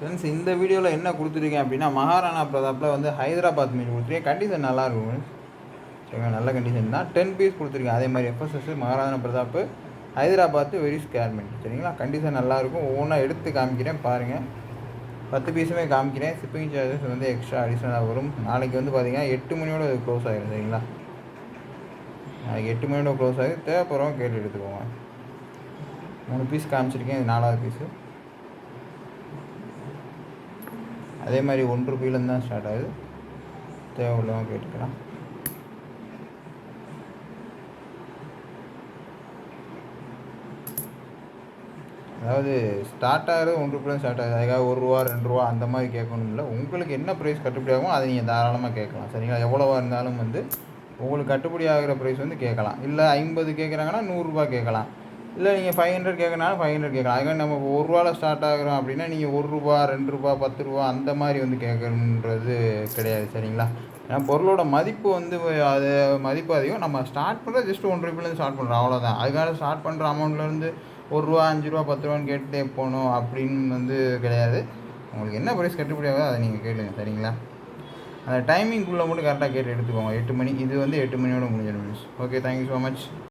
Friends இந்த வீடியோவில் என்ன கொடுத்துருக்கேன் அப்படின்னா மகாராணா பிரதாப்பில் வந்து ஹைதராபாத் மீன் கொடுத்துருக்கேன். கண்டிஷன் நல்லாயிருக்கும் சரிங்களா, நல்ல கண்டிஷன் தான். 10 பீஸ் கொடுத்துருக்கேன். அதே மாதிரி FSS Maharana Pratap Hyderabad very square mean சரிங்களா. கண்டிஷன் நல்லாயிருக்கும். ஒவ்வொன்றா எடுத்து காமிக்கிறேன் பாருங்கள். 10 பீஸுமே காமிக்கிறேன். ஷிப்பிங் சார்ஜஸ் வந்து எக்ஸ்ட்ரா அடிஷ்னலாக வரும். நாளைக்கு வந்து பார்த்தீங்கன்னா 8 மணியோட க்ளோஸ் ஆகிடும் சரிங்களா. நாளைக்கு 8 மணியோட க்ளோஸ் ஆகிடும். தேவைப்படுறவங்க கேட்டு எடுத்துக்கோங்க. 3 பீஸ் காமிச்சிருக்கேன். இது 4வது பீஸு. அதே மாதிரி 1 ரூபாயிலேருந்து தான் ஸ்டார்ட் ஆகுது. தேவை உள்ளவங்க கேட்டுக்கலாம். அதாவது ஸ்டார்ட் ஆகிறது 1 ரூபாயிலேருந்து ஸ்டார்ட் ஆகுது. அதுக்காக 1 ரூபா 2 ரூபா அந்த மாதிரி கேட்கணும் இல்லை. உங்களுக்கு என்ன ப்ரைஸ் கட்டுப்படி ஆகும் அதை நீங்கள் தாராளமாக கேட்கலாம் சரிங்களா. எவ்வளோவா இருந்தாலும் வந்து உங்களுக்கு கட்டுப்படி ஆகிற ப்ரைஸ் வந்து கேட்கலாம். இல்லை 50 கேட்குறாங்கன்னா 100 ரூபா கேட்கலாம். இல்லை நீங்கள் 500 கேட்கறனாலும் 500 கேட்கலாம். அதுக்காக நம்ம 1 ரூபாவில் ஸ்டார்ட் ஆகிறோம் அப்படின்னா நீங்கள் 1 ரூபா 2 ரூபா 10 ரூபா அந்த மாதிரி வந்து கேட்கணுன்றது கிடையாது சரிங்களா. ஏன்னா பொருளோட மதிப்பு வந்து அது மதிப்பு அதிகம். நம்ம ஸ்டார்ட் பண்ணுறது ஜஸ்ட் 1 ரூபாயிலேருந்து ஸ்டார்ட் பண்ணுறோம் அவ்வளோதான். அதுக்காக ஸ்டார்ட் பண்ணுற அமௌண்ட்லேருந்து 1 ரூபா 5 ரூபா 10 ரூபான்னு கேட்டுகிட்டே போகணும் அப்படின்னு வந்து கிடையாது. உங்களுக்கு என்ன ப்ரைஸ் கட்டுப்படி ஆகுதோ அதை நீங்கள் கேளுங்க சரிங்களா. அந்த டைமிங்குள்ளே மட்டும் கரெக்டாக கேட்டு எடுத்துக்கோங்க. 8 மணி இது வந்து 8 மணியோட முடிஞ்சிடும். Okay, thank you so much.